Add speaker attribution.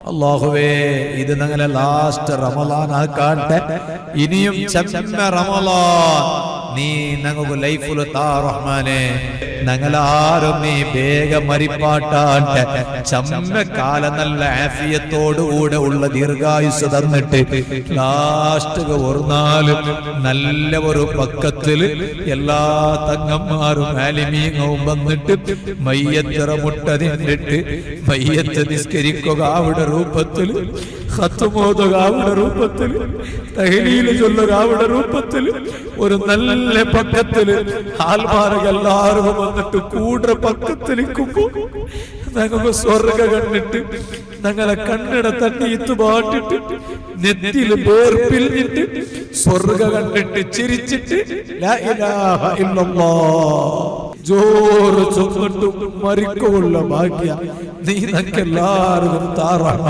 Speaker 1: അല്ലാഹുവേ ഇത് ഞങ്ങളെ ലാസ്റ്റ് റമളാൻ ആക്കാട്ടെ. ഇനിയും ചെമ്മ റമളാൻ നീ ഞങ്ങൾക്ക് ലൈഫിൽ താ റഹ്മാനെ. ഞങ്ങളാരും നീ വേഗം മരിപ്പാട്ടാട്ടെ. ചെമ്മ കാലം നല്ല ആഫിയത്തോടുകൂടെ ഉള്ള ദീർഘായുസ് തന്നിട്ട് ലാസ്റ്റ് ഒരു നാളും നല്ല ഒരു പക്കത്തില് എല്ലാ തങ്ങന്മാരും ആലിമീങ്ങവും വന്നിട്ട് മയ്യത്തിറ മുട്ട തിന്നിട്ട് മയ്യത്ത് നിസ്കരിക്കുക അവിടെ രൂപത്തിൽ, ഖത്മോദുക അവിടെ രൂപത്തിൽ, തഹ്ലീൽ ചൊല്ലുക അവിടെ രൂപത്തിൽ, ഒരു നല്ല പക്കത്തില് ആൽമാരെല്ലാരും വന്നിട്ട് കൂട പക്കത്തിലിരിക്കുമ്പോ ഞങ്ങൾക്ക് സ്വർഗ കണ്ടിട്ട് ഞങ്ങളെ കണ്ണിട തണ്ണീത്ത് പാട്ടിട്ട് നെറ്റില് പേർപ്പിരിഞ്ഞിട്ട് സ്വർഗ കണ്ടിട്ട് ചിരിച്ചിട്ട് ലാ ഇലാഹ ഇല്ലല്ലാഹ് ജോറ് ചൊന്നിട്ടും മരിക്കുള്ള ഭാഗ്യ നീ ഞങ്ങൾക്ക് എല്ലാവർക്കും താ റഹ്മാൻ.